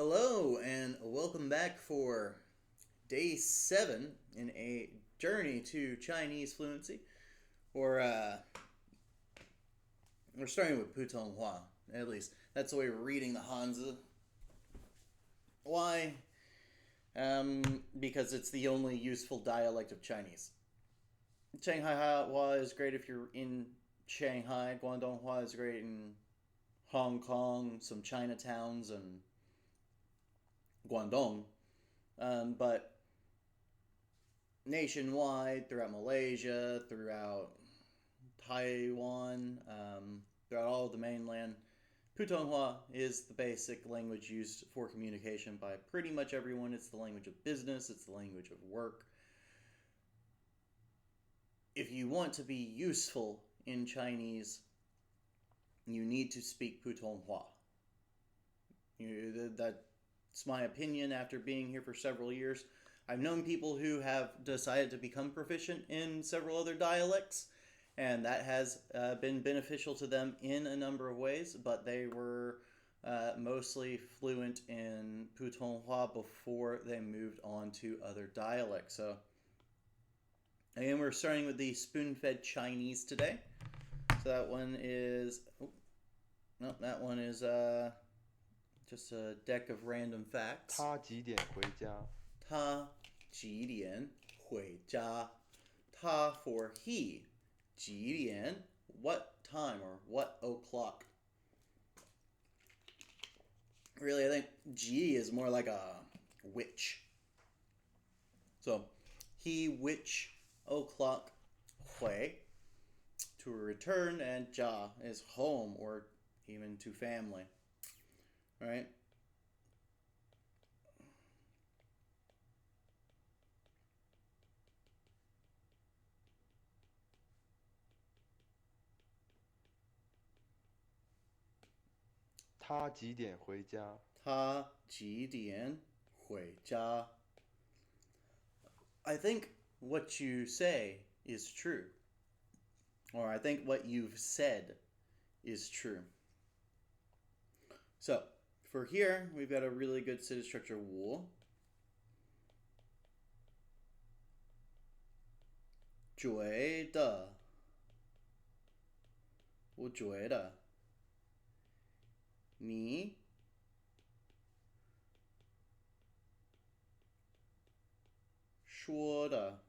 Hello and welcome back for day 7 in a journey to Chinese fluency. Or we're starting with Putonghua. At least that's the way we're reading the Hanzi. Why? Because it's the only useful dialect of Chinese. Shanghai Hua is great if you're in Shanghai. Guangdong Hua is great in Hong Kong, some Chinatowns, and Guangdong. But nationwide, throughout Malaysia, throughout Taiwan, throughout all of the mainland, Putonghua is the basic language used for communication by pretty much everyone. It's the language of business, it's the language of work. If you want to be useful in Chinese, you need to speak Putonghua. That's my opinion after being here for several years. I've known people who have decided to become proficient in several other dialects, and that has been beneficial to them in a number of ways, but they were mostly fluent in Putonghua before they moved on to other dialects. So, again, we're starting with the Spoonfed Chinese today. So that one is... no, that one is just a deck of random facts. 他几点回家？他几点回家？他 for he. 几点 what time or what o'clock. Really, I think Ji is more like a which. So, he which o'clock 回 to return, and Jia is home or even to family. Right?他几点回家？他几点回家? I think what you say is true. Or I think what you've said is true. So, for here, we've got a really good sentence structure. 我觉得你说的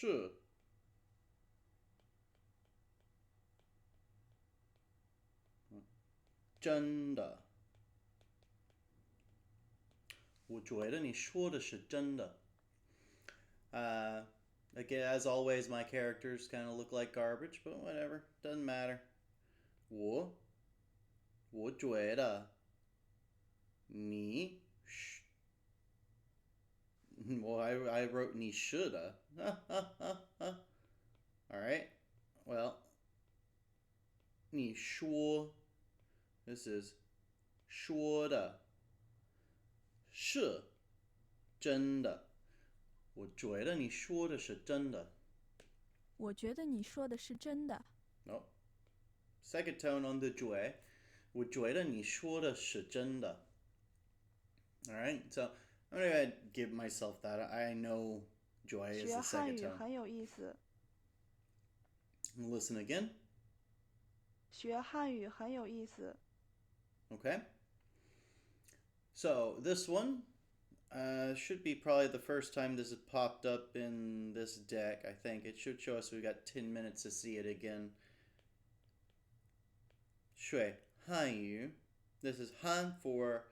是真的。我觉得你说的是真的。Again, as always, my characters kind of look like garbage, but whatever. Doesn't matter. 我觉得你 well, I wrote 你 shoulda. Alright. Well, 你说 this is 说的是真的。我觉得你说的是真的。我觉得你说的是真的。No. Second tone on the 觉。我觉得你说的是真的。Alright, so I'm going to give myself that. I know 觉 is 学 the 汉 second 语 tone. 很有意思， Listen again. 学汉语很有意思。 Okay. So this one should be probably the first time this has popped up in this deck. I think it should show us we got 10 minutes to see it again. 学汉语. This is Han for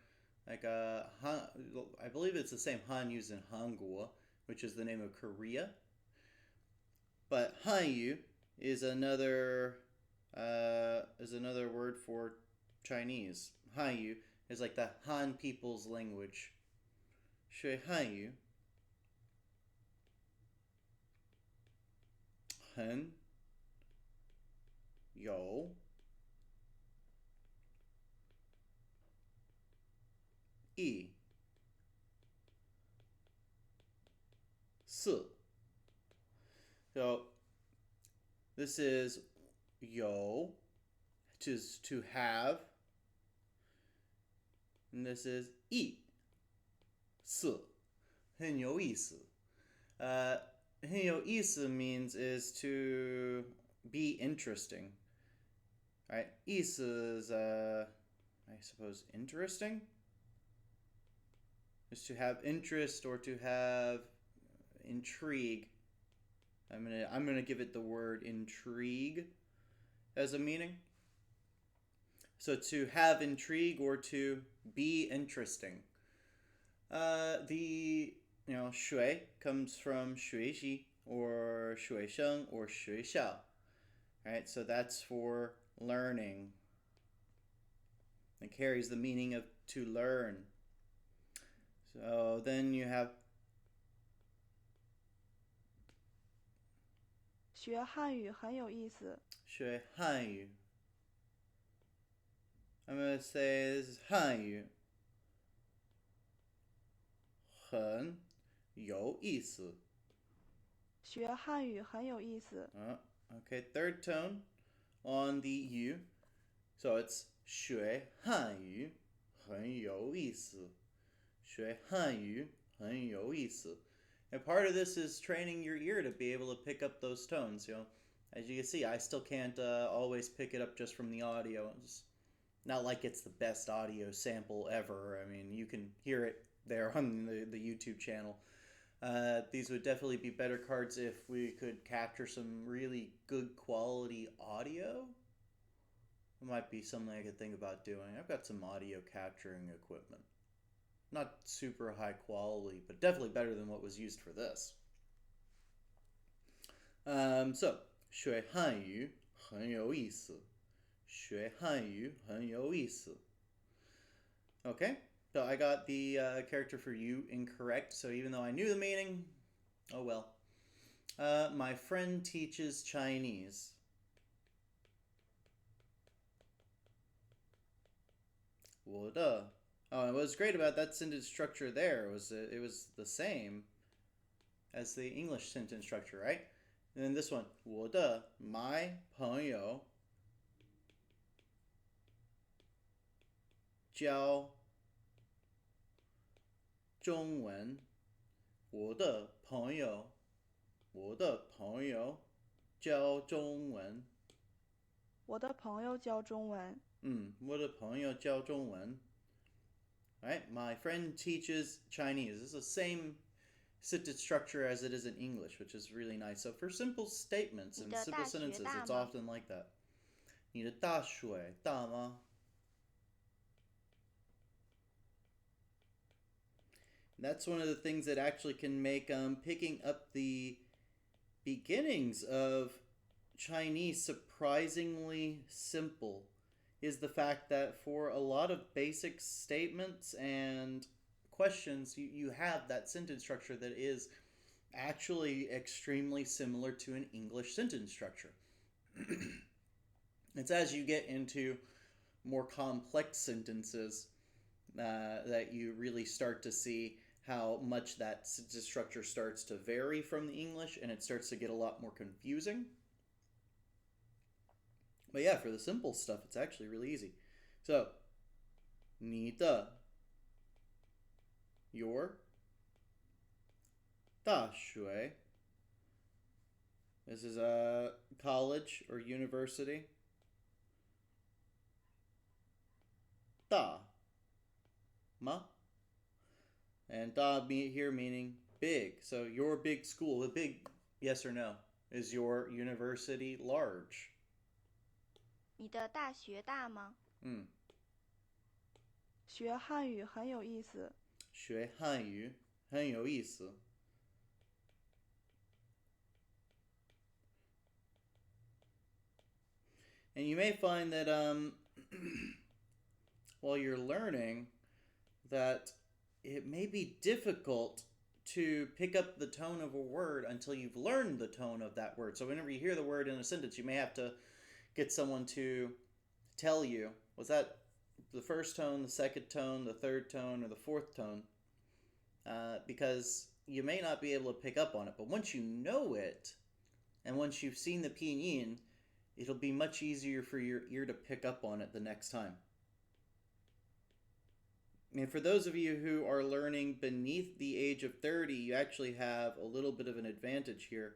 like Han. I believe it's the same Han used in Hangul, which is the name of Korea. But Hanyu is another word for Chinese. Hanyu is like the Han people's language. 学汉语很有意思. So this is 有 to have. And this is 意思很有意思. 很有意思 means is to be interesting. Right? 意思 is, I suppose, interesting? Is to have interest or to have intrigue. I'm gonna give it the word intrigue as a meaning. So to have intrigue or to be interesting. The 学 comes from 学习 or 学生 or 学校. Right? So that's for learning. It carries the meaning of to learn. So then you have 学汉语很有意思。学汉语. I'm going to say this is 汉语很有意思. 学汉语很有意思。 Okay, third tone on the U. So it's 学汉语很有意思. 学汉语很有意思. And part of this is training your ear to be able to pick up those tones. As you can see, I still can't always pick it up just from the audio. It's not like it's the best audio sample ever. I mean, you can hear it there on the YouTube channel. These would definitely be better cards if we could capture some really good quality audio. It might be something I could think about doing. I've got some audio capturing equipment. Not super high quality, but definitely better than what was used for this. So, 学汉语很有意思. 学汉语很有意思. Okay, so I got the character for you incorrect, so even though I knew the meaning, oh well. My friend teaches Chinese. 我的 Oh, and what was great about that sentence structure there was that it was the same as the English sentence structure, right? And then this one, 我的 my 朋友教中文。我的朋友教中文。我的朋友教中文。我的朋友教中文。Right? My friend teaches Chinese. It's the same sentence structure as it is in English, which is really nice. So for simple statements and simple sentences, it's often like that. 你的大水大吗? That's one of the things that actually can make picking up the beginnings of Chinese surprisingly simple. Is the fact that for a lot of basic statements and questions, you have that sentence structure that is actually extremely similar to an English sentence structure. It's as you get into more complex sentences that you really start to see how much that sentence structure starts to vary from the English, and it starts to get a lot more confusing. But yeah, for the simple stuff, it's actually really easy. So, 你的 your 大学 this is a college or university. 大吗? And 大 here meaning big. So your big school, the big yes or no, is your university large? 你的大学大吗？学汉语很有意思。学汉语很有意思。And you may find that while you're learning that it may be difficult to pick up the tone of a word until you've learned the tone of that word. So whenever you hear the word in a sentence, you may have to get someone to tell you, was that the first tone, the second tone, the third tone, or the fourth tone? Because you may not be able to pick up on it. But once you know it, and once you've seen the pinyin, it'll be much easier for your ear to pick up on it the next time. And for those of you who are learning beneath the age of 30, you actually have a little bit of an advantage here,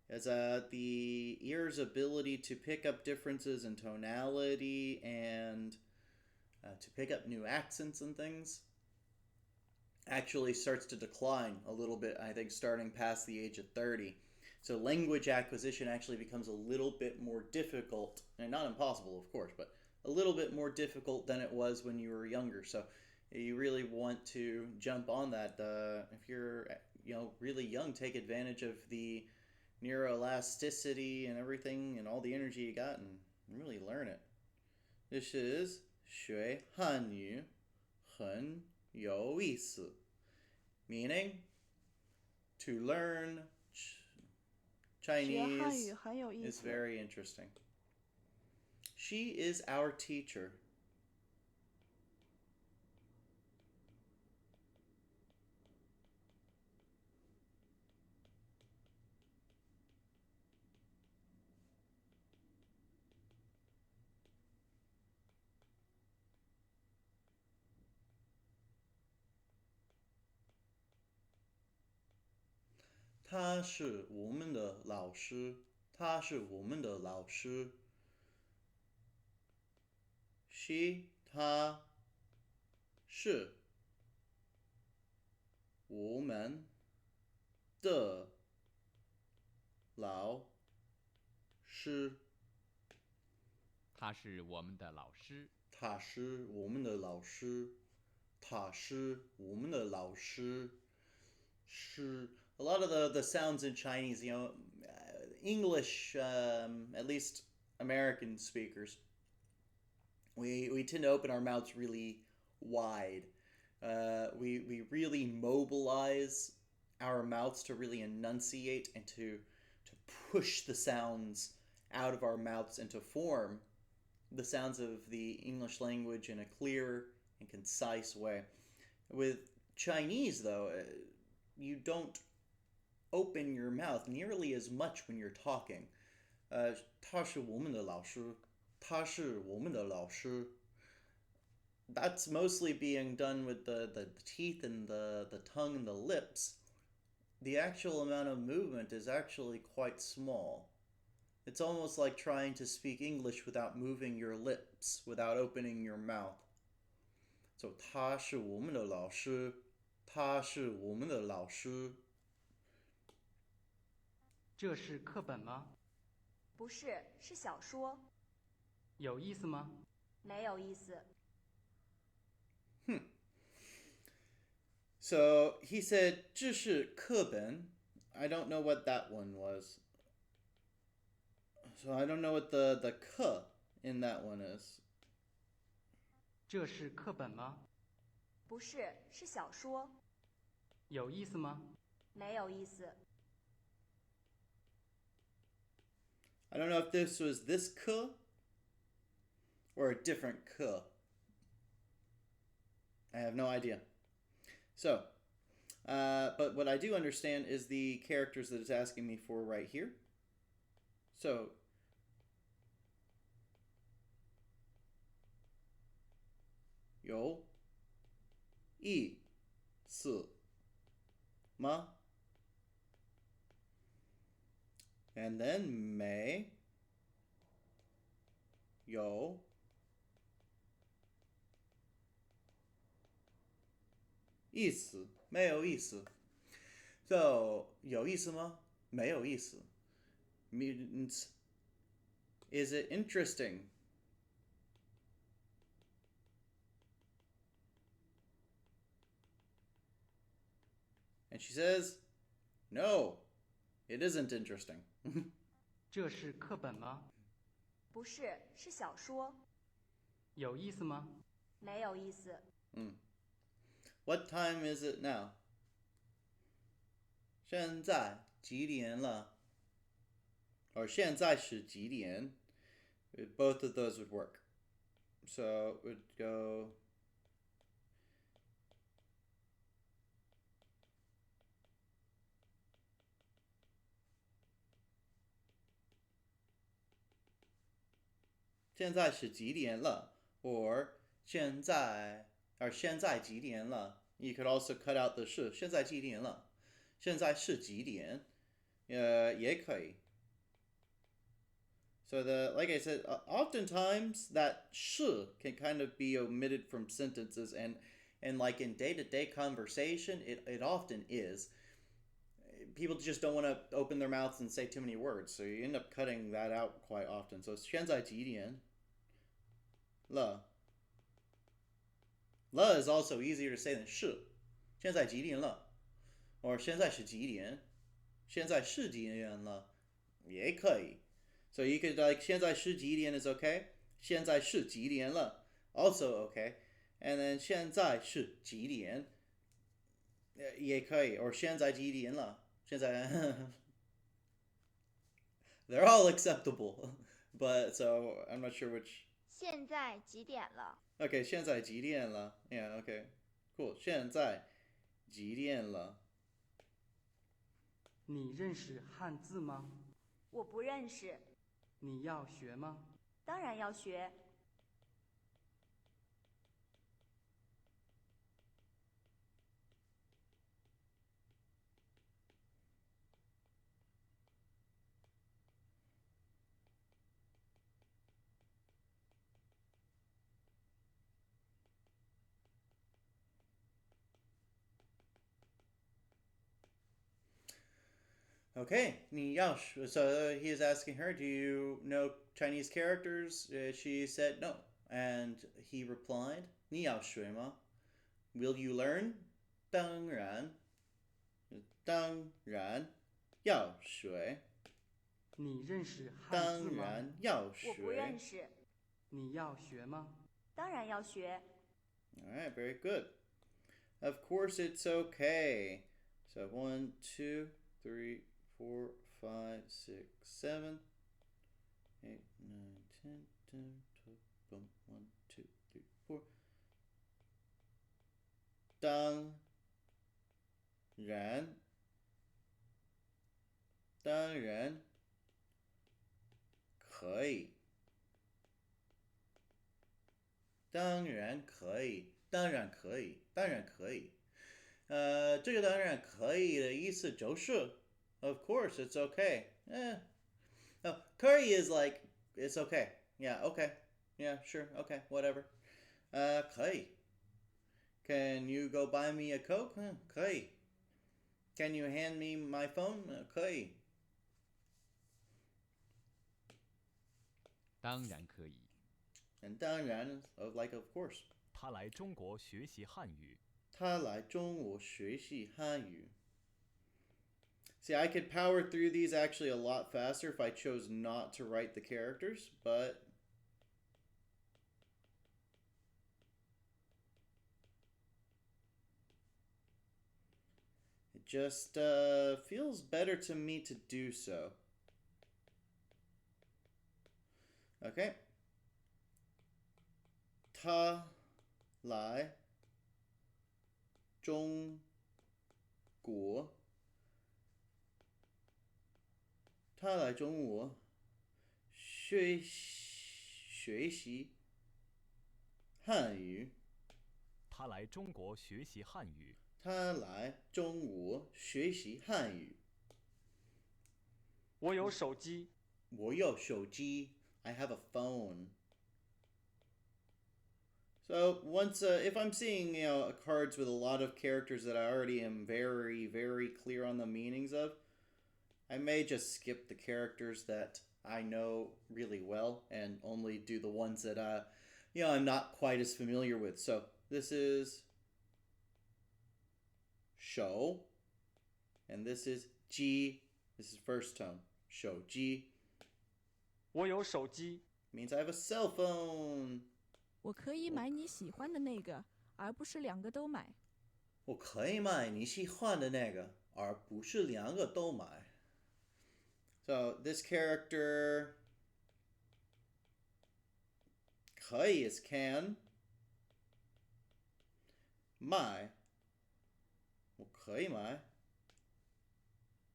as the ear's ability to pick up differences in tonality and to pick up new accents and things actually starts to decline a little bit, I think, starting past the age of 30. So language acquisition actually becomes a little bit more difficult, and not impossible, of course, but a little bit more difficult than it was when you were younger. So you really want to jump on that. If you're really young, take advantage of the neuroelasticity and everything and all the energy you got and really learn it. This is 学汉语很有意思, meaning to learn 学汉语 Chinese 很有意 is 思。 very interesting. She is our teacher. She is our teacher. She, 她是我们的老师。他是我们的老师。他是我们的老师。他是我们的老师。是 a lot of the sounds in Chinese, English, at least American speakers, we tend to open our mouths really wide. We really mobilize our mouths to really enunciate and to push the sounds out of our mouths and to form the sounds of the English language in a clear and concise way. With Chinese, though, you don't open your mouth nearly as much when you're talking. 他是我们的老师。他是我们的老师。That's mostly being done with the teeth and the tongue and the lips. The actual amount of movement is actually quite small. It's almost like trying to speak English without moving your lips, without opening your mouth. So 他是我们的老师。他是我们的老师。这是课本吗？不是，是小说。有意思吗？没有意思。So he said 这是课本。I don't know what that one was. So I don't know what the 课 in that one is. 这是课本吗？不是，是小说。有意思吗？没有意思。I don't know if this was this 课 or a different 课. I have no idea. So, but what I do understand is the characters that it's asking me for right here. So, 有意思吗? And then 没有意思。没有意思。So 有意思吗？没有意思。Means, is it interesting? And she says, no, it isn't interesting. 这是课本吗？不是，是小说。有意思吗？没有意思。What time is it now? 现在几点了? Or 现在是几点? Both of those would work. So it would go... 现在是几点了 or 现在几点了 You could also cut out the 是现在几点了现在是几点也可以 So like I said, oftentimes that 是 can kind of be omitted from sentences and like in day-to-day conversation, it often is. People just don't want to open their mouths and say too many words, so you end up cutting that out quite often. So 现在几点了 is also easier to say than 是现在几点了 or 现在是几点现在是几点了也可以 So you could like 现在是几点 is okay 现在是几点了 also okay and then 现在是几点也可以 or 现在几点了现在They're all acceptable but so I'm not sure which 现在几点了？ Okay 现在几点了 Yeah okay cool 现在几点了你认识汉字吗？我不认识。你要学吗？当然要学。Okay, 你要 so he is asking her, do you know Chinese characters? She said no. And he replied, 你要学吗 Will you learn? 当然要学你认识汉字吗？当然要我不认学识。你要学吗？当然要学。 Alright, very good. Of course it's okay. So 1, 2, 3, 4, 5, 6, 7, 8, 9, 10, 11, 12, boom, 1, 2, 3, 4. 当然可以当然可以这个当然可以的意思就是 of course it's okay no, 可以 is like it's okay yeah okay yeah sure okay whatever 可以 Can you go buy me a Coke? 可以 Can you hand me my phone? 可以当然可以。 And 当然 of like of course 他来中国学习汉语。他来中国学习汉语 See, I could power through these actually a lot faster if I chose not to write the characters, but it just feels better to me to do so. Okay. 他来中国他来中国学习汉语他来中国学习汉语。他来中国学习汉语我有手机。我有手机 I have a phone. So once, if I'm seeing cards with a lot of characters that I already am very, very clear on the meanings of, I may just skip the characters that I know really well and only do the ones that I'm not quite as familiar with. So this is 手 and this is 机 This is first tone. 手机我有手机。 means I have a cell phone. 我可以买你喜欢的那个，而不是两个都买。我可以买你喜欢的那个，而不是两个都买。So this character 可以 is can 买我可以买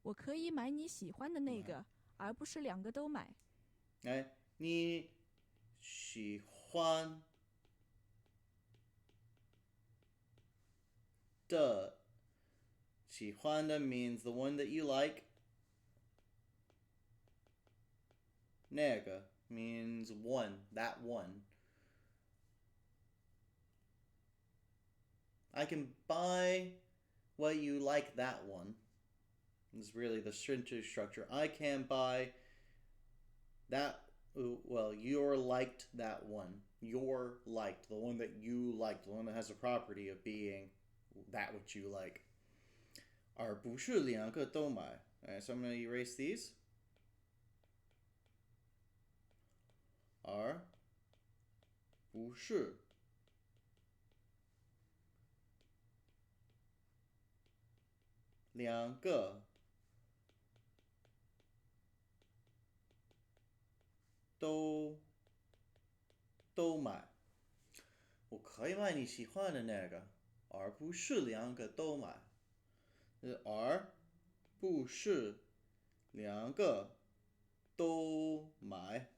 我可以买你喜欢的那个，而不是两个都买。哎，你喜欢的喜欢的 means the one that you like. 那个 means one, that one. I can buy what you like that one. Is really the sentence structure. I can buy that. Well, you're liked that one. You're liked. The one that you liked. The one that has the property of being that which you like. 而不是两个都买. Alright, so I'm going to erase these. 而不是两个都买。我可以买你喜欢的那个，而不是两个都买。而不是两个都买。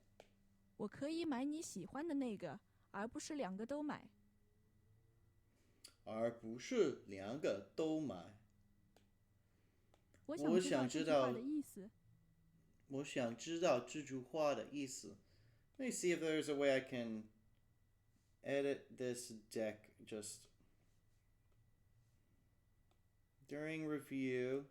我可以买你喜欢的那个，而不是两个都买。而不是两个都买。我想知道这句话的意思。我想知道这句话的意思。Let me see if there's a way I can edit this deck just during review.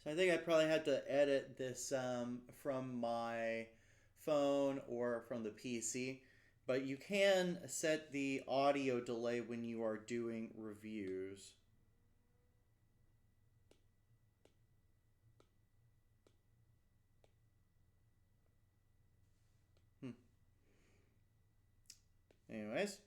So I think I probably had to edit this from my phone or from the PC, but you can set the audio delay when you are doing reviews. Anyways. "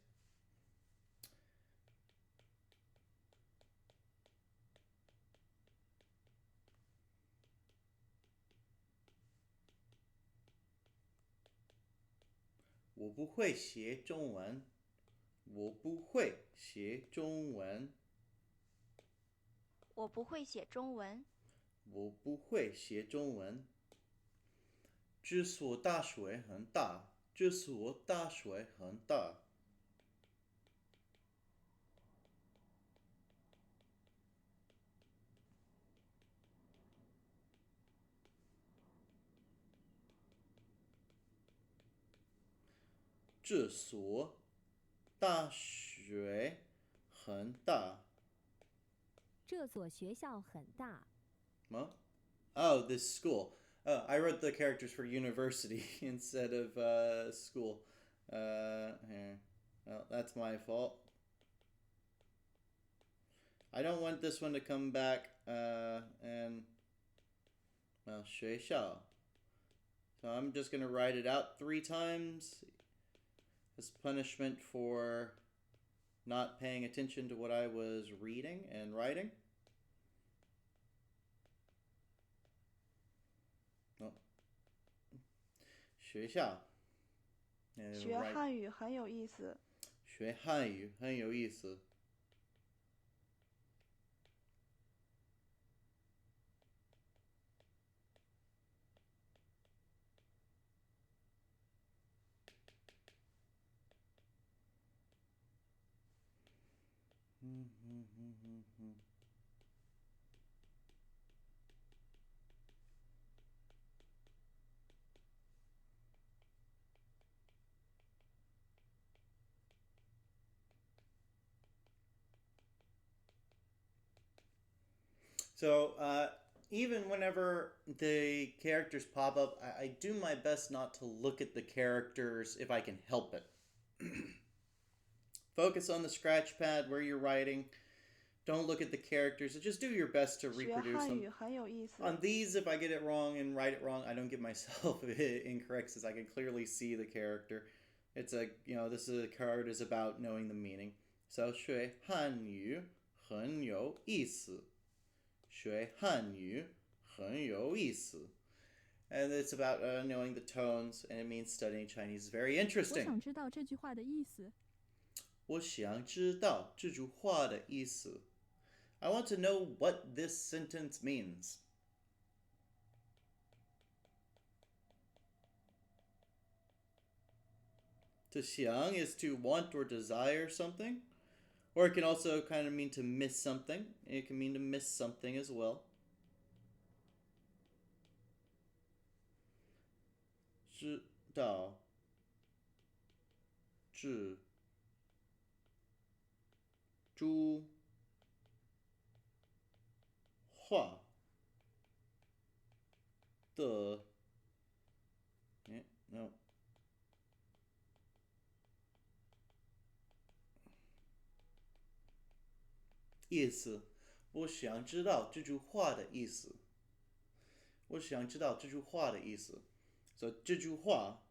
我不会写中文。我不会写中文。我不会写中文。我不会写中文。这所大水很大。这所大水很大。这所大水很大。这所学校很大。Huh? Oh, this school. Oh, I wrote the characters for university instead of school. Here. Well, that's my fault. I don't want this one to come back and, well, 学校. So I'm just going to write it out 3 times as punishment for not paying attention to what I was reading and writing. Oh. 学校. 学汉语很有意思。学汉语很有意思。So, even whenever the characters pop up, I do my best not to look at the characters if I can help it. Focus on the scratch pad where you're writing. Don't look at the characters. Just do your best to 学 reproduce 汉 them. 语很有意思。 On these, if I get it wrong and write it wrong, I don't give myself incorrect since I can clearly see the character. It's this card is about knowing the meaning. So 学汉语很有意思. 学汉语很有意思. And it's about knowing the tones, and it means studying Chinese is very 我 interesting. 想知道这句话的意思。我想知道这句话的意思. I want to know what this sentence means. To 想 is to want or desire something, or it can also kind of mean to miss something. It can mean to miss something as well. 知道知猪话的 no 意思，我想知道这句话的意思。我想知道这句话的意思。So 这句话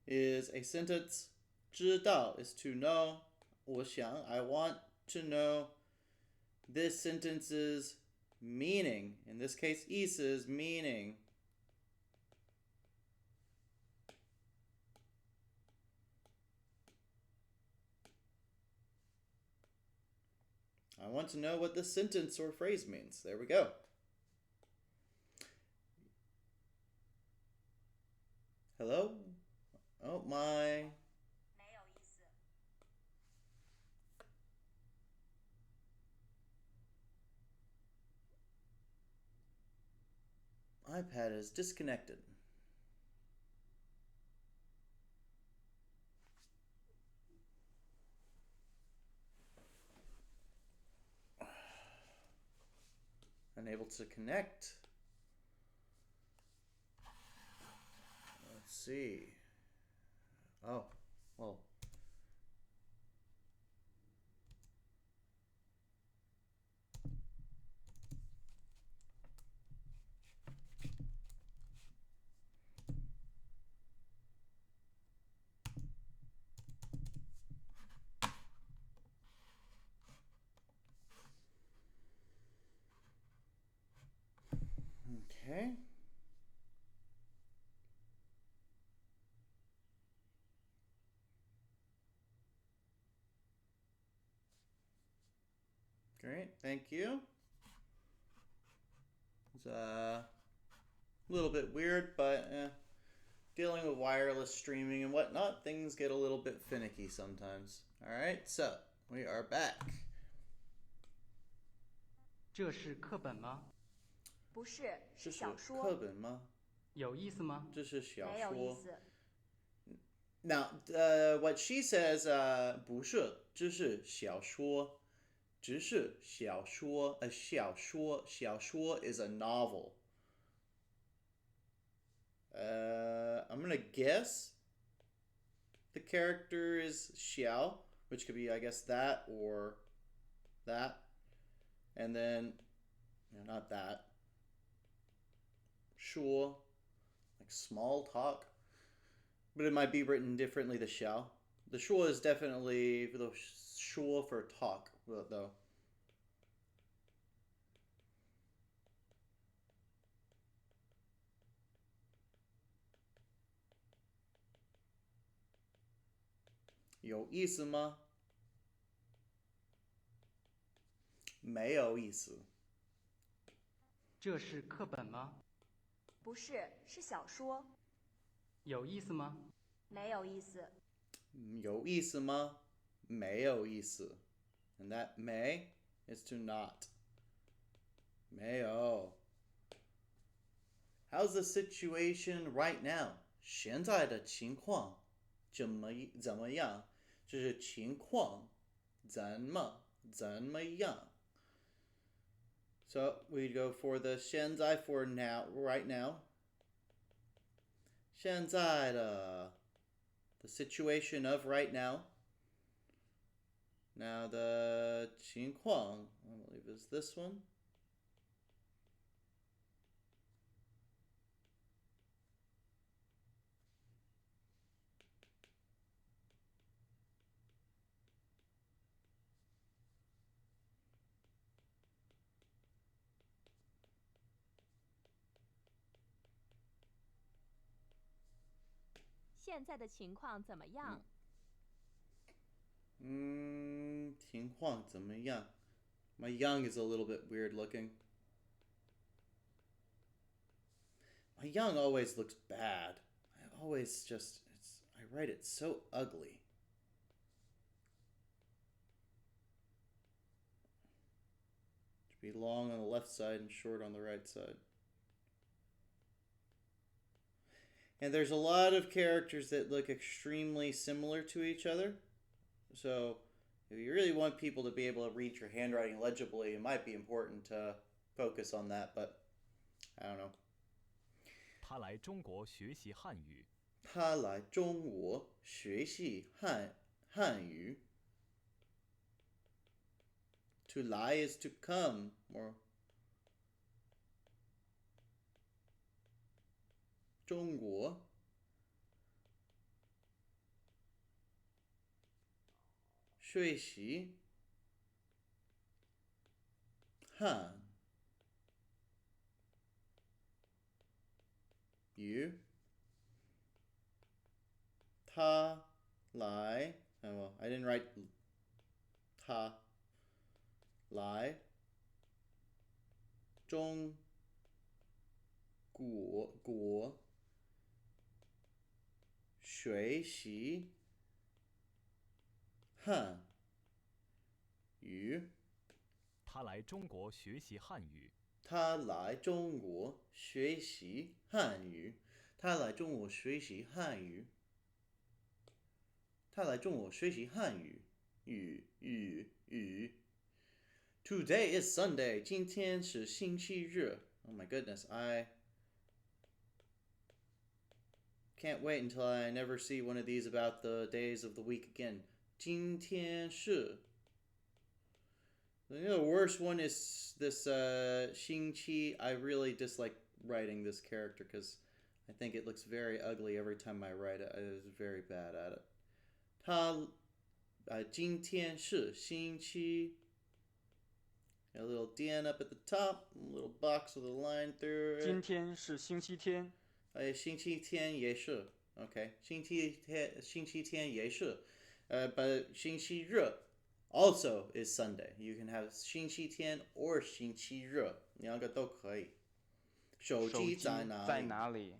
is a sentence. 知道 is to know. 我想 I want to know. This sentence's meaning, in this case, 意思 is meaning. I want to know what this sentence or phrase means. There we go. Hello? Oh, my. 没有意思。 iPad is disconnected. Unable to connect. Let's see. Oh, well. Okay. Great, thank you. It's a little bit weird, but dealing with wireless streaming and whatnot, things get a little bit finicky sometimes. Alright, so we are back. 这是课本吗？不是，是小这是说。课本吗？有意思吗？这是小没有意说。思。 Now, what she says, 不是，这是小说，只是小说。A 小说 is a novel. I'm gonna guess the character is xiao, which could be, I guess, that or that, and then not that. Shuo, like small talk. But it might be written differently, the xiao. The shuo is definitely the shuo for talk, though. Yo 意思吗？没有意思。这是课本吗？不是，是小说。有意思吗？没有意思。有意思吗？没有意思。And that 没 is to not. 没有。How's the situation right now? 现在的情况怎么样？这是情况怎么样？ So we go for the 现在 for now, right now. 现在的 the situation of right now. Now the 情况, I believe is this one.现在的情况怎么样？情况怎么样? My young is a little bit weird looking. My young always looks bad. I always just, I write it so ugly. It should be long on the left side and short on the right side. And there's a lot of characters that look extremely similar to each other. So if you really want people to be able to read your handwriting legibly, it might be important to focus on that, but I don't know. 他来中国学习汉语。他来中国学习汉语。To lie is to come, or 中国学习汉语。他来 well, I didn't write 他来中国学习汉语。他来中国学习汉语。他来中国学习汉语。他来中国学习汉语。他来中国学习汉语。Today is Sunday. 今天是星期日. Oh my goodness, I can't wait until I never see one of these about the days of the week again. 今天是. The worst one is this Xing Qi. I really dislike writing this character because I think it looks very ugly every time I write it. I was very bad at it. 今天是星期. A little DN up at the top, a little box with a line through it. 今天是星期天。星期天也是 okay. 星期天也是 but 星期日 also is Sunday. You can have 星期天 or 星期日，两个都可以。手机在哪里？在哪里？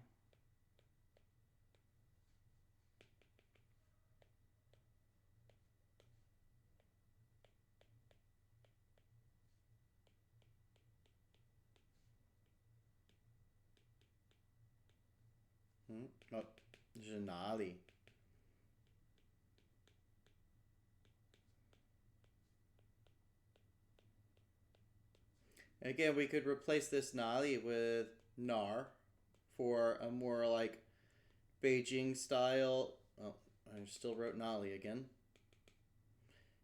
哦，是哪里？ Again, we could replace this nali with nar for a more like Beijing style. Oh, I still wrote nali again.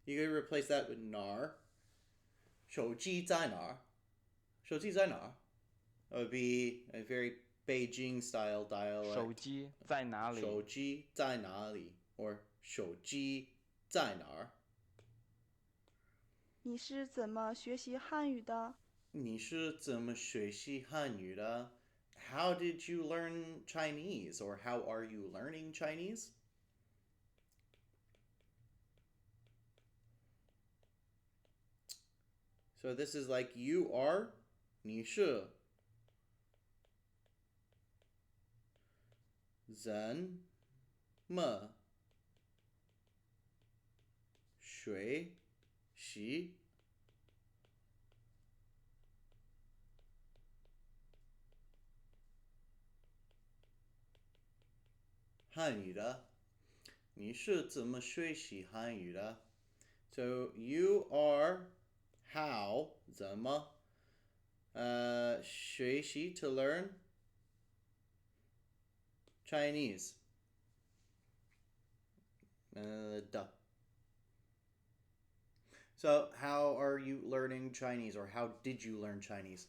You could replace that with nar. 手机在哪？手机在哪？ That would be a very Beijing style dialect. 手机在哪里？手机在哪里 or 手机在哪儿？你是怎么学习汉语的？你是怎么学习汉语的？ How did you learn Chinese, or how are you learning Chinese? So this is like you are, 你是怎么学习汉语的？你是怎么学习汉语的？ So you are how 怎么学习 to learn Chinese. 的. So, how are you learning Chinese, or how did you learn Chinese?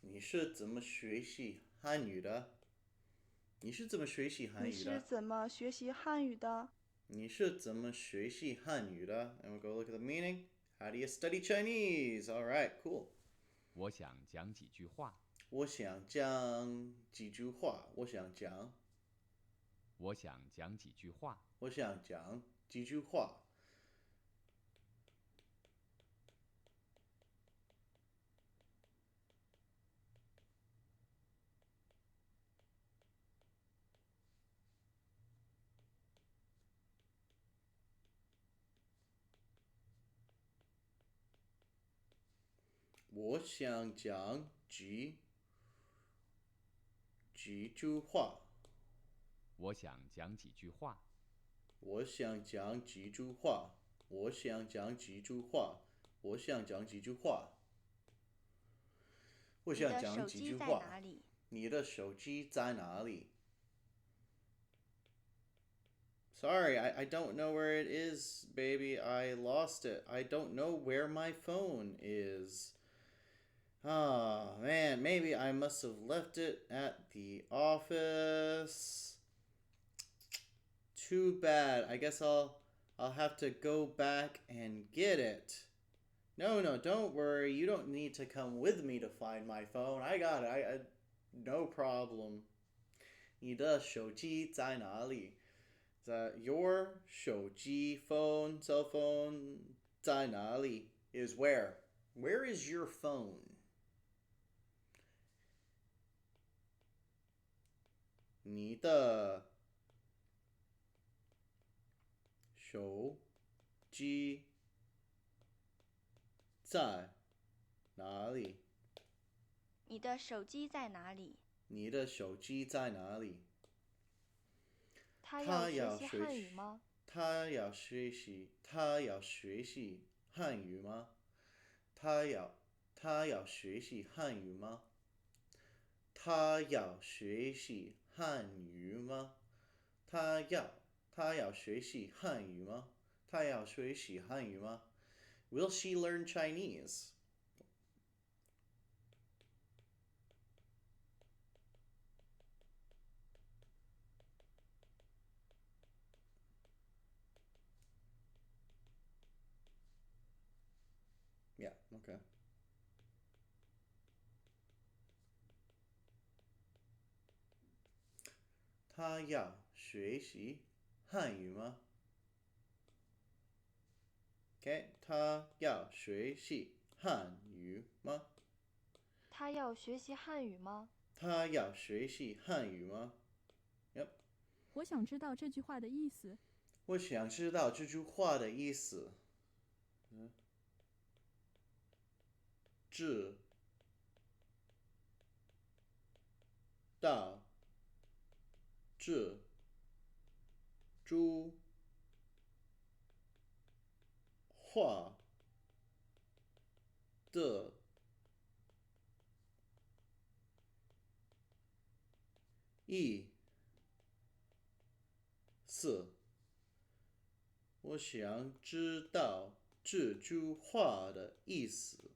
你是怎么学习汉语的？你是怎么学习汉你语的？是怎么学习汉语的？你是怎么学习汉语的？ And we'll go look at the meaning. How do you study Chinese? All right, cool. 我想讲几句话。我想讲几句话。我想讲几句话。我想讲几句话。我想讲几句话。我想讲几句话。我想讲几句话。我想讲几句话。我想讲几句话。我想讲几句话。你的手机在哪里？ Sorry, I don't know where it is, baby. I lost it. I don't know where my phone is. Oh, man, maybe I must have left it at the office. Too bad. I guess I'll have to go back and get it. No, don't worry. You don't need to come with me to find my phone. I got it. I no problem. 你的手机在哪里？ Your 手机 phone, cell phone 在哪里 is where? Where is your phone? 你的手机在哪里？你的手机在哪里？你的手机在哪里？他要学习汉语吗？他要学习汉语吗？他要学习汉语吗？他要学习汉语吗？他要学习汉语吗？他要学习汉语吗？ Will she learn Chinese? Yeah, okay. 他要学习汉语吗？ Okay, 他要学习汉语吗？他要学习汉语吗？他要学习汉语吗？ Yep. 我想知道这句话的意思。我想知道这句话的意思。知道这句话的意思。我想知道这句话的意思。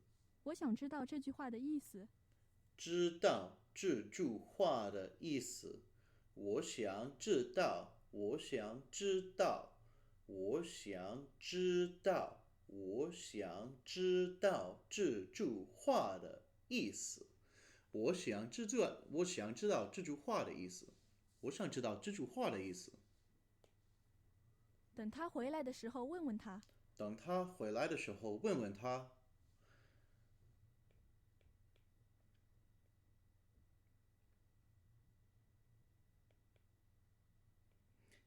我想知道这句话的意思。知道这句话的意思。我想知道。我想知道。我想知道。我想知道这句话的意思。我想知道这句话的意思。我想知道这句话的意思。等他回来的时候问问他。等他回来的时候问问他。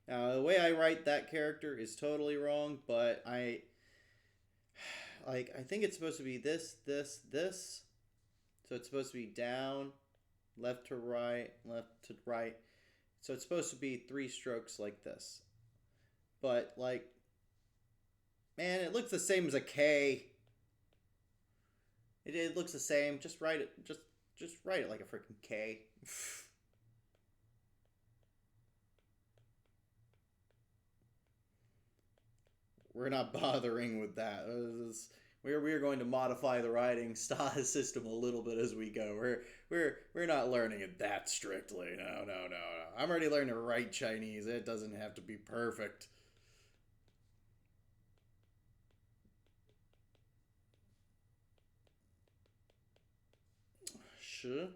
Now, the way I write that character is totally wrong, but I think it's supposed to be this. So it's supposed to be down, left to right, left to right. So it's supposed to be 3 strokes like this. But like, man, it looks the same as a K. It looks the same. Just write it. Just write it like a freaking K. We're not bothering with that. We're going to modify the writing style system a little bit as we go. We're not learning it that strictly. No. I'm already learning to write Chinese. It doesn't have to be perfect. Shi.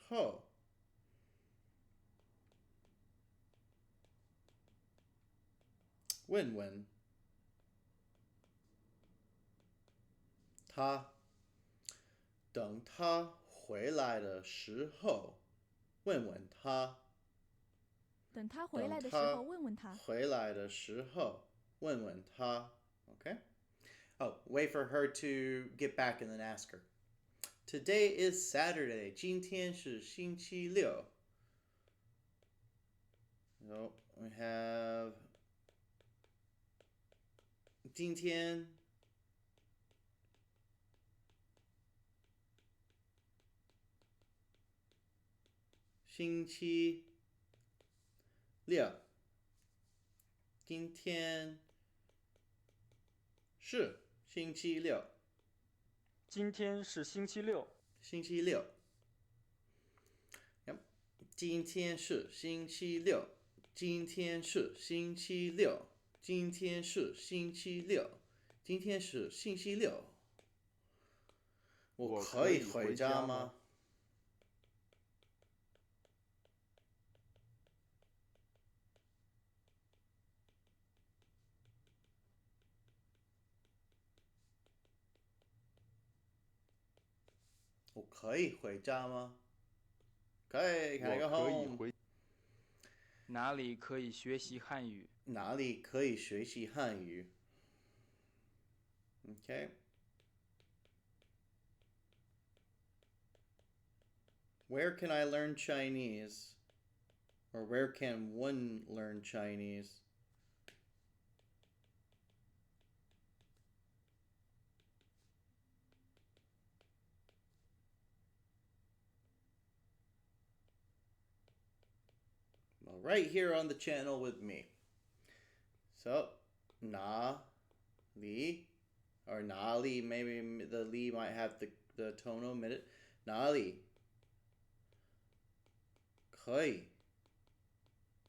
Ho.问问他，等他回来的时候，问问他。等他回来的时候问问他。回来的时候问问他。Okay? Oh, wait for her to get back and then ask her. Today is Saturday. 今天是星期六. So we have 今天星期六。今天是星期六。今天是星期六。星期六。Yep. 今天是星期六。今天是星期六。今天是星期六。今天是星期六。我可以回家吗？我可以回家吗？可以 ，Can I go home？ 哪里可以学习汉语？哪里可以学习汉语 ？Okay. Where can I learn Chinese? Or where can one learn Chinese? Well, right here on the channel with me. So, 哪里 or 哪里, maybe the li might have the tone omitted. 哪里可以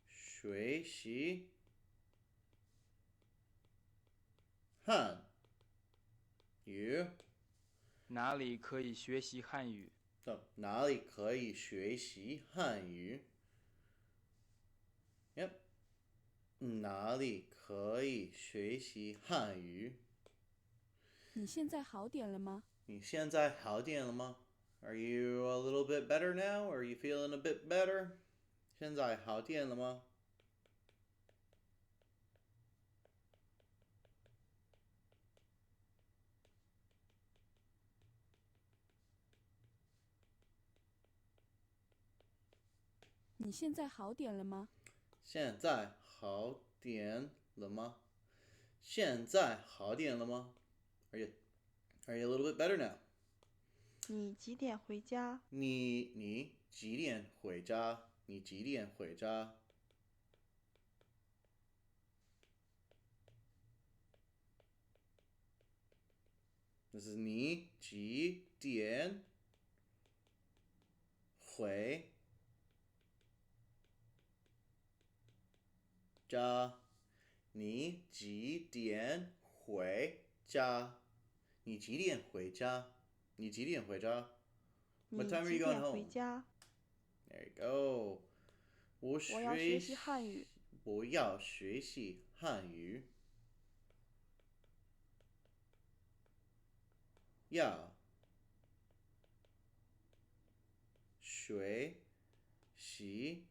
学习汉语？哪里可以学习汉语？哪里可以学习汉语 ？Yep. 哪里可以学习汉语？你现在好点了吗？你现在好点了吗？ Are you a little bit better now? Are you feeling a bit better? 现在好点了吗？你现在好点了吗？现在好点了吗？现在好点了吗？ Are you a little bit better now? 你几点回家？你几点回家？你几点回家？这是你几点回家？你几点回家？你几点回家？你几点回家？ What time are you going home? 回家 There you go. 我要学习汉语。我要学习汉语。要学习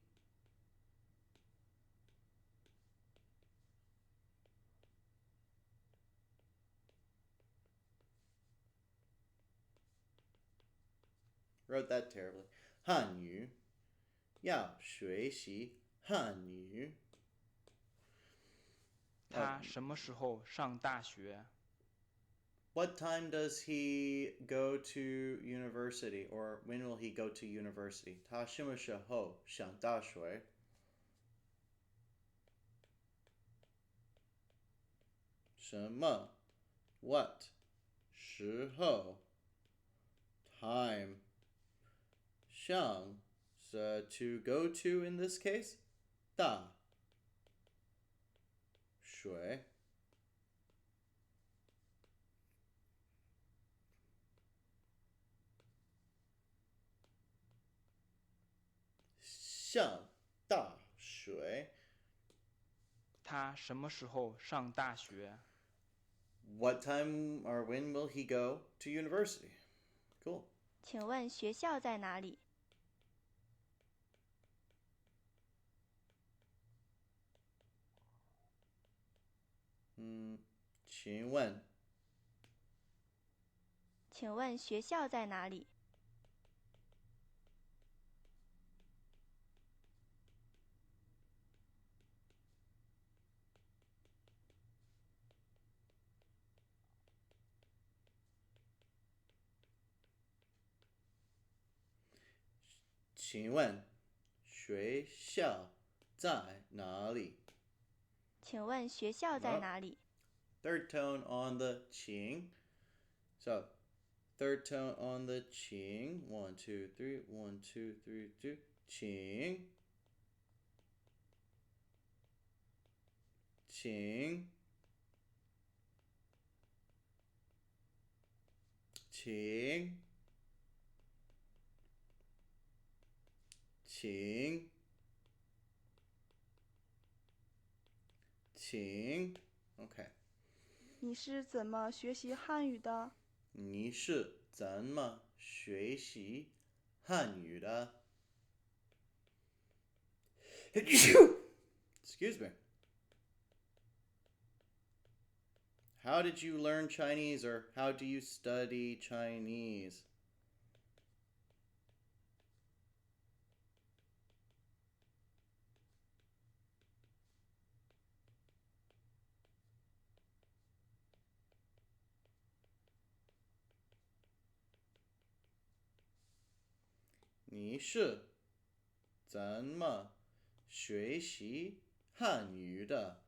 wrote that terribly. 汉语要学习汉语。他什么时候上大学？ What time does he go to university, or when will he go to university? 他什么时候上大学？什么 What 时候 Time 上 to go to in this case 大水上大水。他什么时候上大学？ What time or when will he go to university? Cool. 请问学校在哪里？请问学校在哪里？请问学校在哪里？请问学校在哪里？ Third tone on the 请。So, third tone on the 请。1, 2, 3, 1, 2, 3, 2. 请。请。请。请。请。Okay. 你是怎么学习汉语的？你是怎么学习汉语的？ Excuse me. How did you learn Chinese, or how do you study Chinese?你是怎么学习汉语的？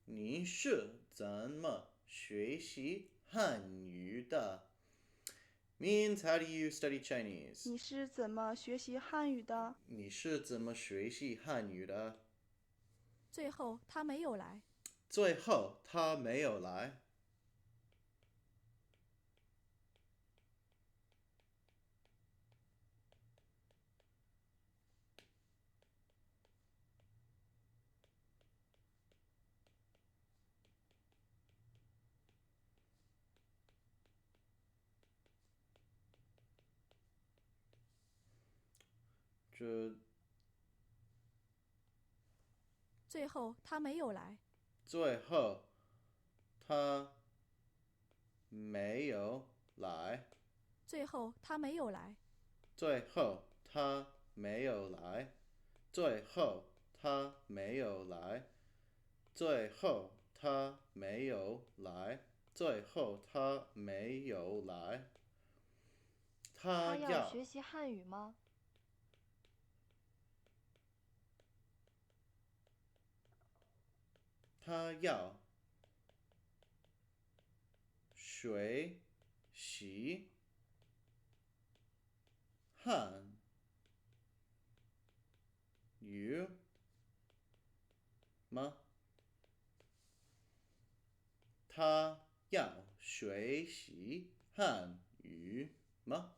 你是怎么学习汉语的 means how do you study Chinese? 你是怎么学习汉语的？你是怎么学习汉语的？最后他没有来。最后他没有来。最后他没有来。最后他没有来。最后他没有来。最后他没有来。最后他没有来。最后他没有来。最后他没有来。他要学习汉语吗？他要学习汉语吗？他要学习汉语吗？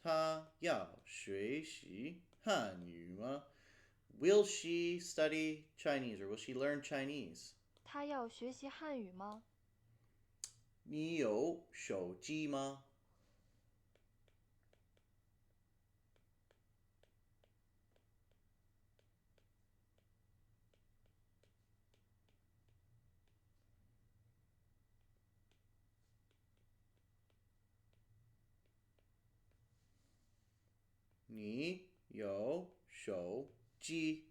他要学习汉语吗？ Will she study Chinese, or will she learn Chinese? 他要学习汉语吗？你有手机吗？你有手机？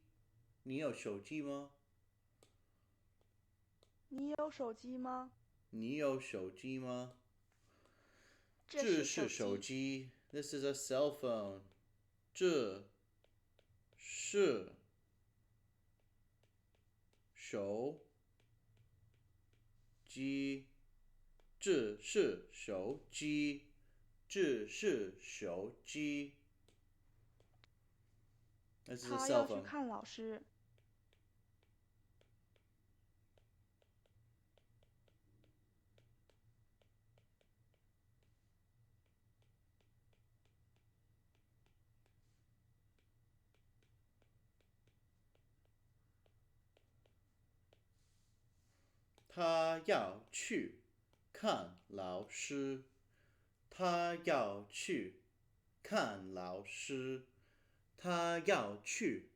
你有手机吗？你有手机吗？你有手机吗？这这是是手手机。机。This is a cell phone. 这是手机。这是手机。这是手机。This is a 他 cell 要去 phone. 看老师。他要去看老师。他要去看老师。他要去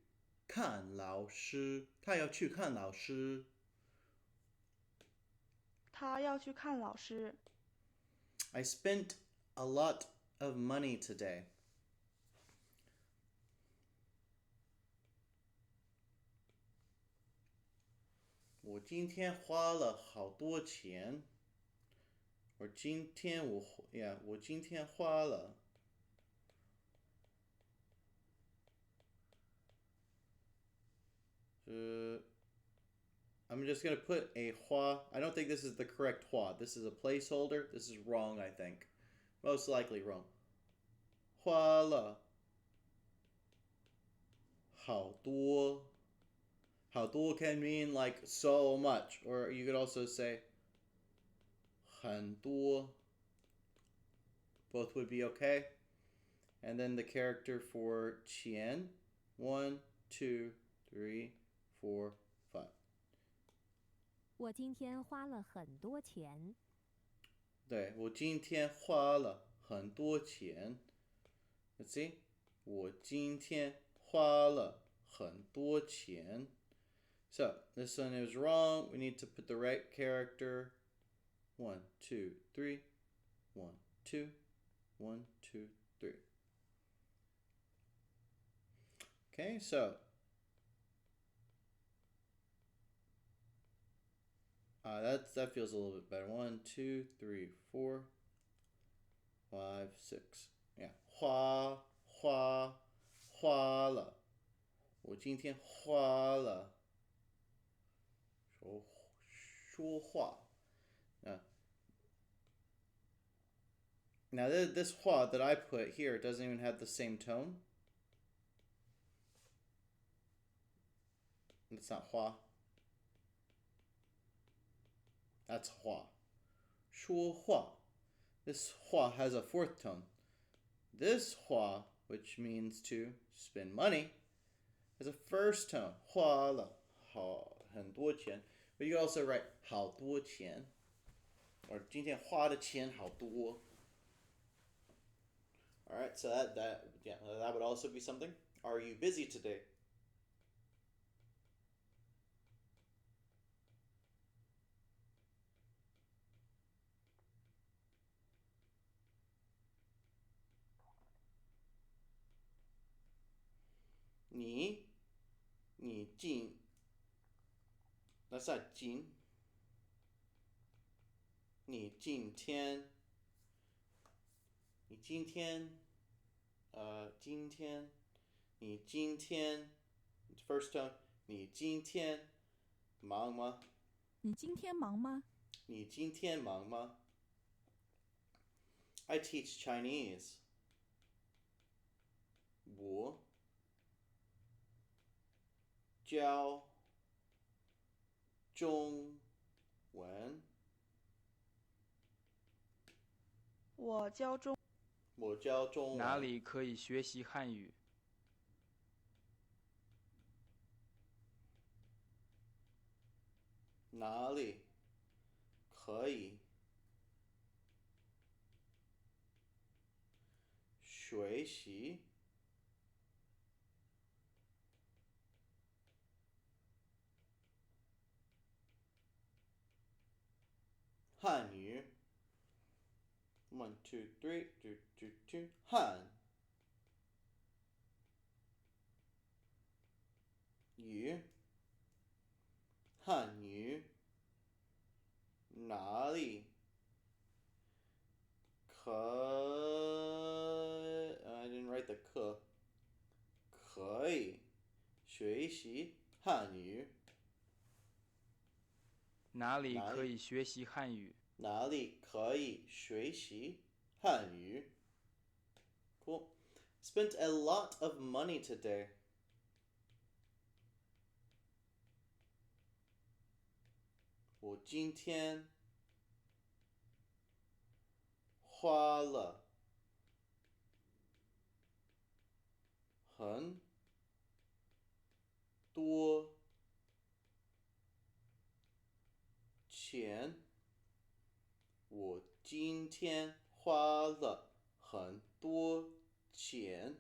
看老师。他要去看老师。他要去看老师。I spent a lot of money today. 我今天花了好多钱。我今天花了。I'm just going to put a 花. I don't think this is the correct 花. This is a placeholder. This is wrong, I think. Most likely wrong. 花了好多。好多 can mean like so much, or you could also say 很多. Both would be okay. And then the character for 钱. 1, 2, 3, 4, 5. 我今天花了很多钱。对，我今天花了很多钱。Let's see. 我今天花了很多钱。So, this one is wrong. We need to put the right character. 1, 2, 3. 1, 2. 1, 2, 3. Okay, so that feels a little bit better. 1, 2, 3, 4, 5, 6. Yeah, 花了。我今天花了。说话。Now this 话 that I put here doesn't even have the same tone. It's not 话. That's 话. 说话. This 话 has a fourth tone. This 话, which means to spend money, has a first tone. 花了很多钱. But you can also write 好多钱. Or 今天花的钱好多. Alright, so that would also be something. Are you busy today? that's not 今天 first tone 你今天忙吗？你今天忙吗？你今天忙吗？ I teach Chinese. 我教中文。我教中文。哪里可以学习汉语？哪里可以学习汉语？ 1, 2, 3, 2, 2, 2. 汉语汉语哪里可 I didn't write the 可以学习汉语哪里可以学习汉语？哪里可以学习汉语 Cool. Spent a lot of money today. 我今天花了很多钱。我今天花了很多钱。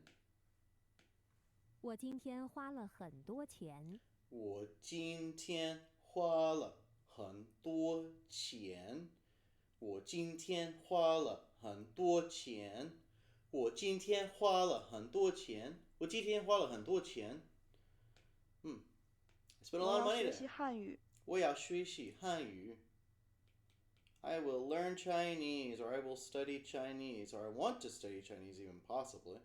我今天花了很多钱。我今天花了很多钱。我今天花了很多钱。我今天花了很多钱。我今天花了很多钱。I spent a lot of 我 money 要学习 today. 汉语。我要学习汉语。I will learn Chinese, or I will study Chinese, or I want to study Chinese even possibly.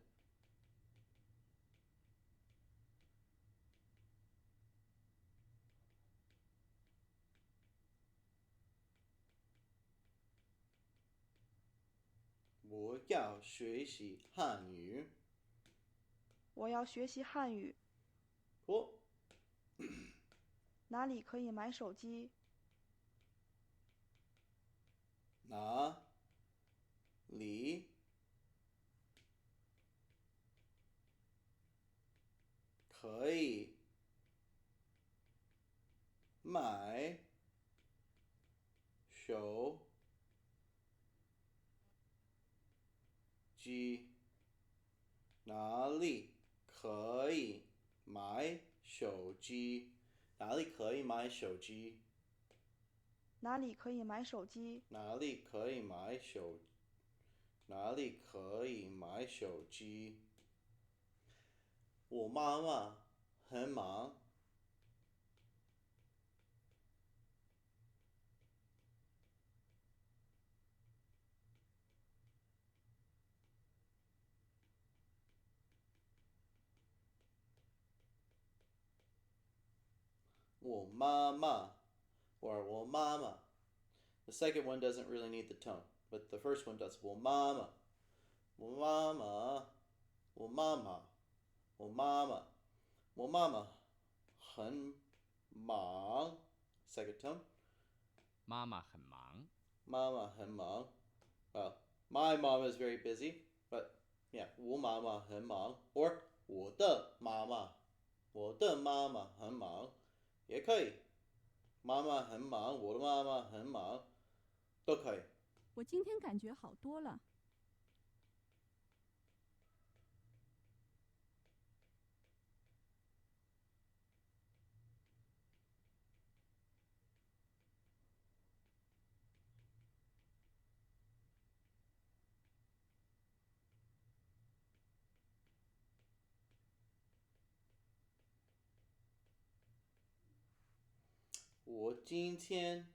我要学习汉语。我要学习汉语。Cool. 哪里可以买手机？哪里可以买手机？哪里可以买手机？哪里可以买手机？哪里可以买手机？哪里可以买手？哪里可以买手机？我妈妈很忙。我妈妈 or 我妈妈 The second one doesn't really need the tone, but the first one does. 我妈妈我妈妈我妈妈我妈妈我妈妈很忙 Second tone. 妈妈很忙。妈妈很忙 Well, my mom is very busy, but yeah, 我妈妈很忙 or 我的妈妈很忙也可以。妈妈很忙，我的妈妈很忙，都可以。我今天感觉好多了。我今天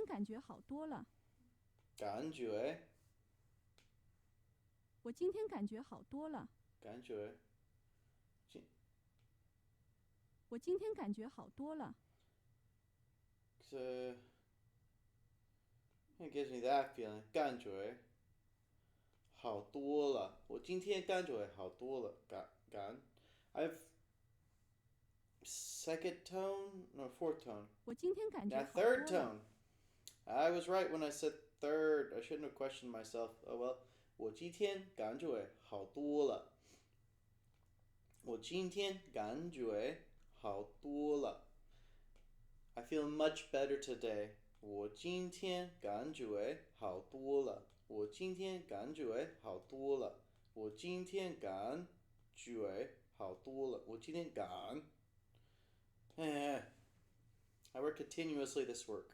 感觉好多了。感觉我今天感觉好多了。感觉我今天感觉好多了。It gives me that feeling. 感觉好多了。我今天感觉好多了。I've second tone no fourth tone. 我今天感觉 Yeah, 好多 third 了。 tone. I was right when I said third. I shouldn't have questioned myself. Oh well. 我今天感觉好多了。我今天感觉好多了。I feel much better today. 我今天感觉好多了。我今天感觉好多了。我今天感觉好多了。我今天感。I work continuously this week.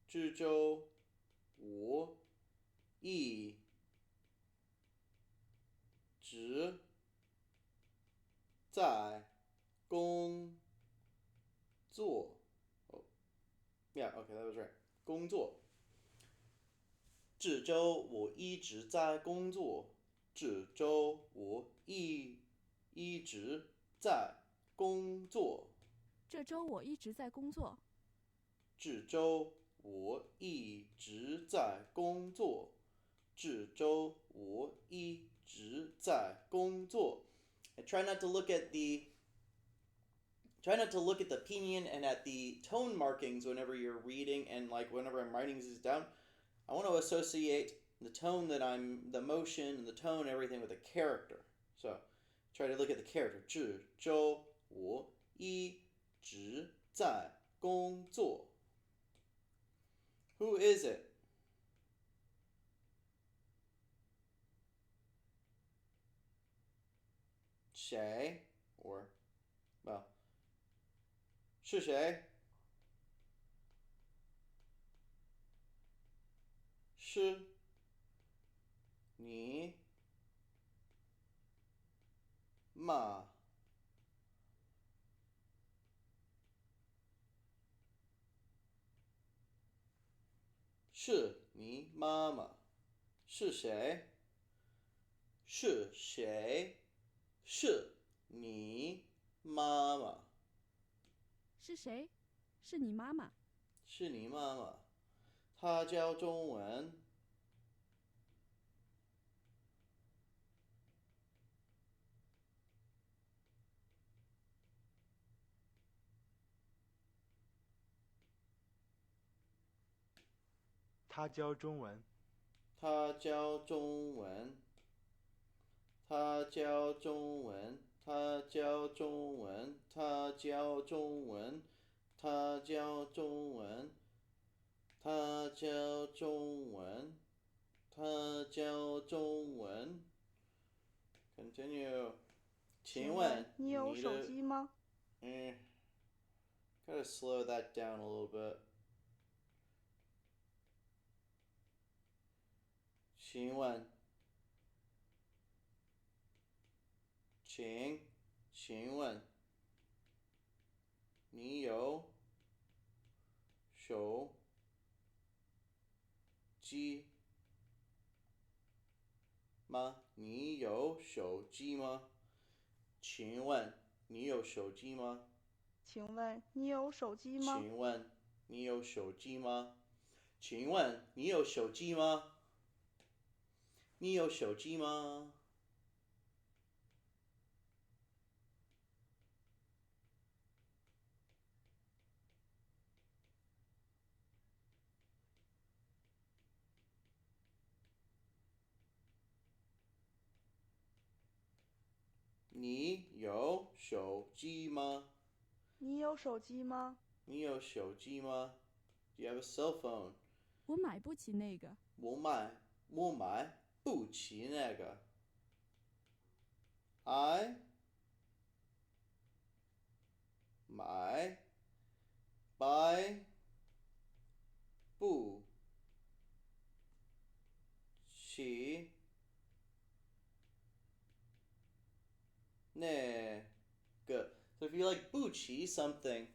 这周我一直在工作。Oh, yeah, okay, that was right. 工作。这周我一直在工作。这周我一直在工作。这周我一直在工作。这周我一直在工作。这周我一直在工作。I try not to look at the pinyin and at the tone markings whenever you're reading, and like whenever I'm writing these down. I want to associate the tone the motion and the tone, everything with a character. So try to look at the character. 这周我一直在工作。Who is it? Shay, or, well, 是谁？是你妈？是你妈妈？是谁？是谁？是你妈妈？是谁？是你妈妈。是你妈妈。她教中文。他教中文。他教中文。他教中文。他教中文。他教中文。他教中文。他教中文。他教中文。Continue. 请问你有手机吗？Gotta slow that down a little bit. 请问，请问，你有手机吗？你有手机吗？请问，你有手机吗？请问你有手机吗？请问你有手机吗？请问你有手机吗？你有手机吗？你有手机吗？你有手机吗？你有手机吗？ Do you have a cell phone? 我买不起那个。我买不起那个。I 买 buy 不起那个。So if you like 不起 something,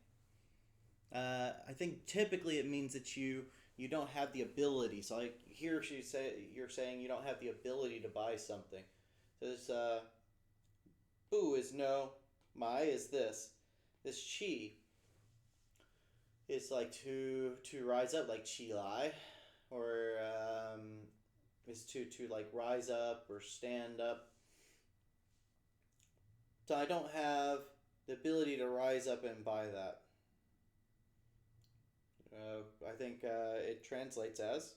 I think typically it means that you don't have the ability. So like here you're saying you don't have the ability to buy something. So this 不 is no, 买 is this. This 起 is like to rise up, like 起来, or is to like rise up or stand up. So I don't have the ability to rise up and buy that. I think it translates as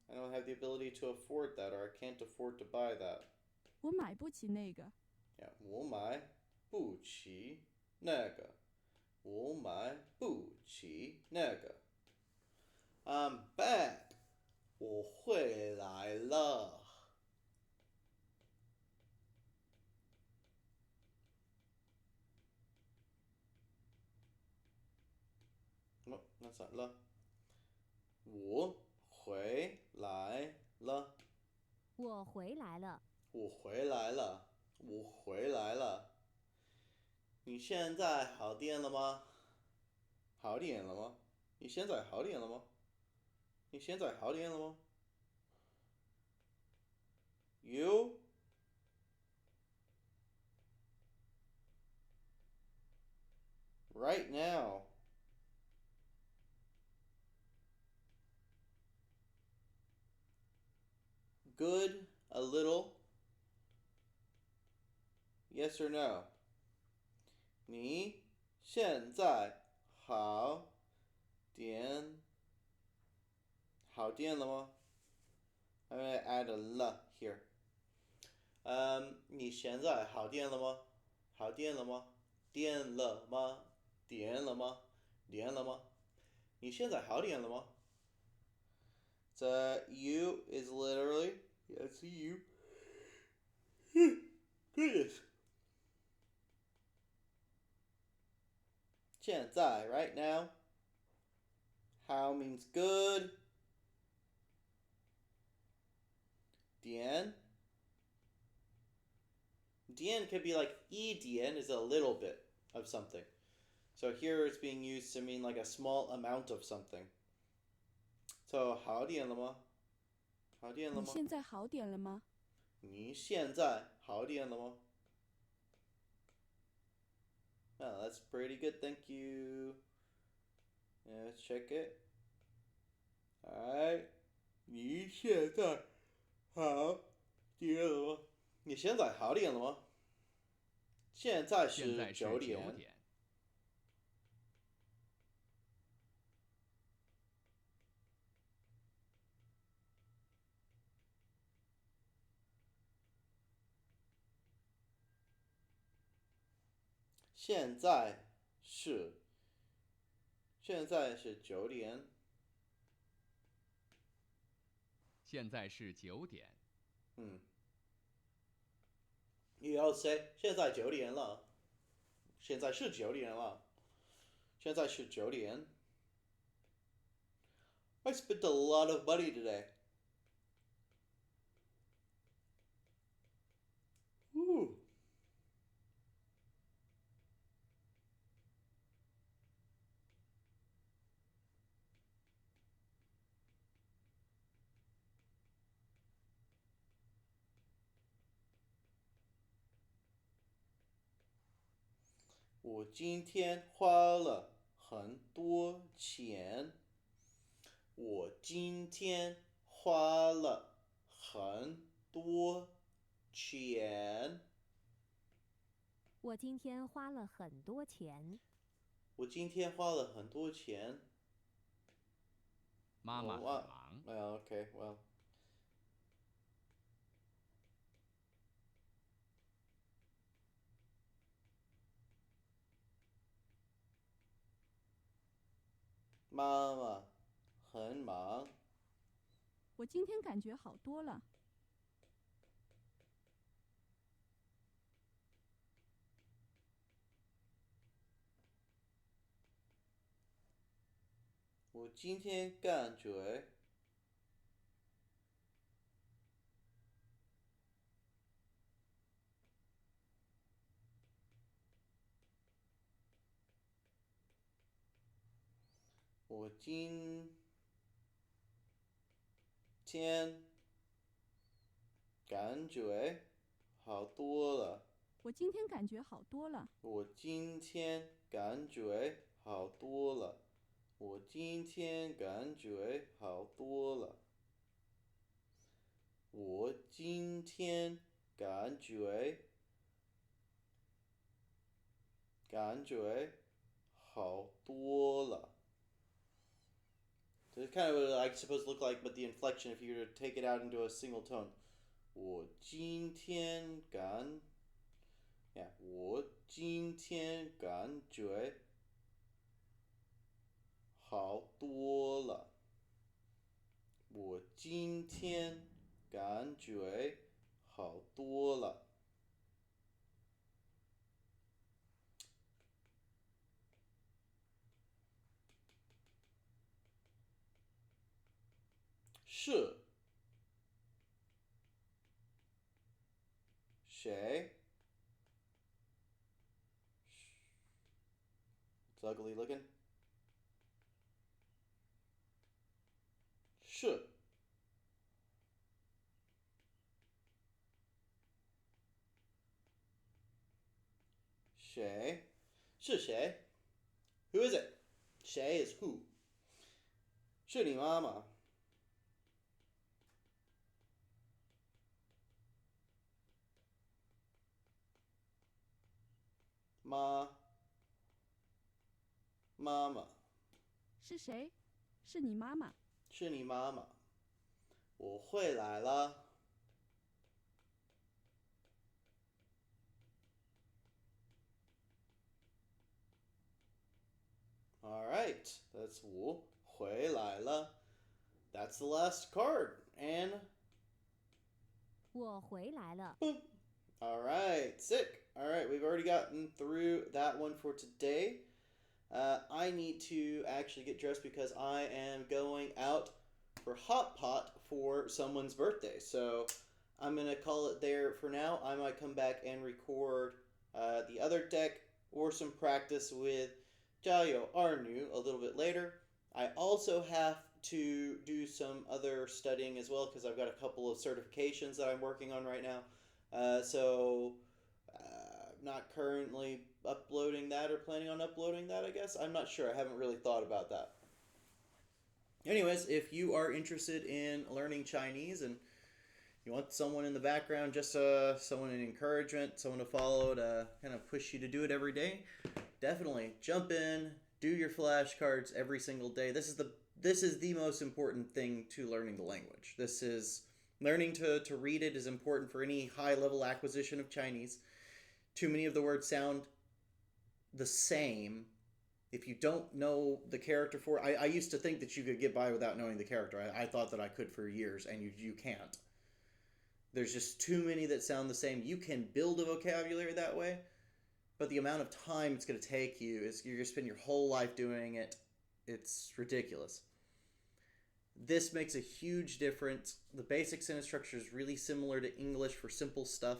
I don't have the ability to afford that, or I can't afford to buy that. 我买不起那个。Yeah, 我买不起那个。我买不起那个。I'm back. 我回来了。No, that's not 了。我回来了。我回来了。我回来了，我回来了。你现在好点了吗？好点了吗？你现在好点了吗？你现在好点了吗？ You right now. Good, a little. Yes or no? 你现在好点了吗？ I'm gonna add a l here. 你现在好点了吗？好点了吗？点了吗？点了吗？点了吗？你现在好点了吗？ The you is literally, that's you. Goodness. 现在 right now. How means good. 点 could be like 一点 is a little bit of something. So here it's being used to mean like a small amount of something. So 好点了吗？好点了你吗？现在好点了吗？你现在好点了吗？ Oh, that's pretty good, thank you. Yeah, let's check it. Alright. 你现在好点了吗？你现在好点了吗？现在现在是是9 9点。点。现在是9点。现在是9点。You all say 现在9点了。现在是9点了。现在是9点。I spent a lot of money today. Ooh. 我今天花了很多钱。我今天花了很多钱。我今天花了很多钱。我今天花了很多钱。妈妈很忙。Okay, well. 妈妈很忙。我今天感觉好多了。我今天感觉我今天感觉好多了。我今天感觉好多了。我今天感觉好多了。我今天感觉好多了。我今天感觉好多了。So it's kind of what I suppose look like, but the inflection, if you were to take it out into a single tone. 我今天我今天感觉好多了。我今天感觉好多了。是谁? It's ugly looking. 是 谁? 是谁? Who is it? 谁 is who? 是你妈妈? Ma. Mama. 是谁？是你妈妈。是你妈妈。我会来了。All right, that's 我回来了. That's the last card. And 我回来了。 boom. All right, sick. All right, we've already gotten through that one for today. I need to actually get dressed because I am going out for hot pot for someone's birthday. So I'm going to call it there for now. I might come back and record the other deck or some practice with 加油二女 a little bit later. I also have to do some other studying as well because I've got a couple of certifications that I'm working on right now. So not currently uploading that or planning on uploading that, I guess. I'm not sure. I haven't really thought about that. Anyways, if you are interested in learning Chinese and you want someone in the background, just someone in encouragement, someone to follow to kind of push you to do it every day, definitely jump in, do your flashcards every single day. This is the most important thing to learning the language. This is learning to read it is important for any high level acquisition of Chinese. Too many of the words sound the same. If you don't know the character for it, I used to think that you could get by without knowing the character. I thought that I could for years, and you can't. There's just too many that sound the same. You can build a vocabulary that way, but the amount of time it's going to take you is you're going to spend your whole life doing it. It's ridiculous. This makes a huge difference. The basic sentence structure is really similar to English for simple stuff.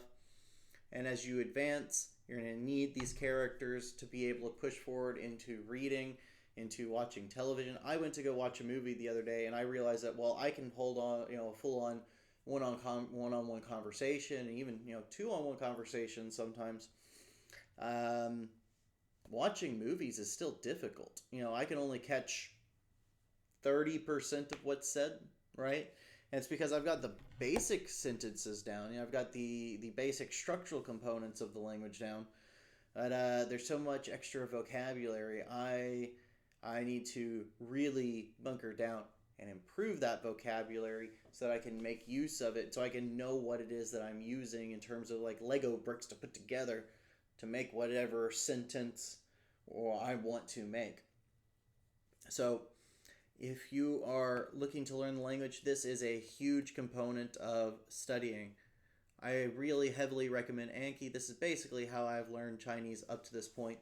And as you advance, you're going to need these characters to be able to push forward into reading, into watching television. I went to go watch a movie the other day, and I realized that, well, I can hold on, a full-on one-on-one conversation, and even, two-on-one conversation sometimes. Watching movies is still difficult. I can only catch 30% of what's said, right? And it's because I've got the basic sentences down. I've got the basic structural components of the language down. But there's so much extra vocabulary. I need to really bunker down and improve that vocabulary so that I can make use of it, so I can know what it is that I'm using in terms of like Lego bricks to put together to make whatever sentence or I want to make. So if you are looking to learn the language, this is a huge component of studying. I really heavily recommend Anki. This is basically how I've learned Chinese up to this point.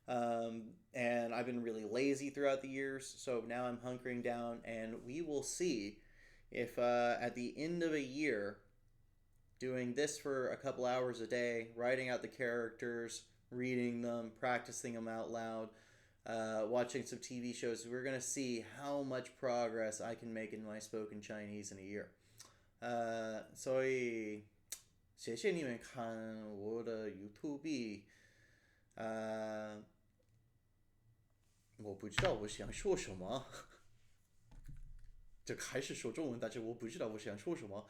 And I've been really lazy throughout the years, so now I'm hunkering down, and we will see if at the end of a year, doing this for a couple hours a day, writing out the characters, reading them, practicing them out loud, watching some TV shows, we're going to see how much progress I can make in my spoken Chinese in a year. 所以谢谢你们看我的 YouTube。我不知道我想说什么。这还是说中文，但是我不知道我想说什么。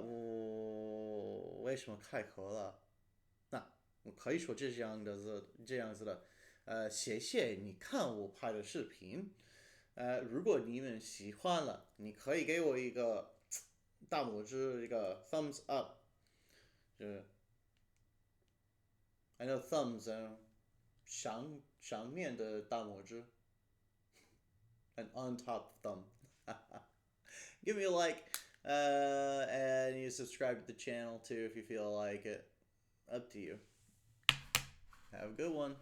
我为什么开口了？那我可以说这样子的。谢谢你看我拍的视频。如果你们喜欢了，你可以给我一个大拇指，一个 thumbs up。I know thumbs, 上面的大拇指 an on top thumb. Give me a like, and you subscribe to the channel too if you feel like it. Up to you. Have a good one.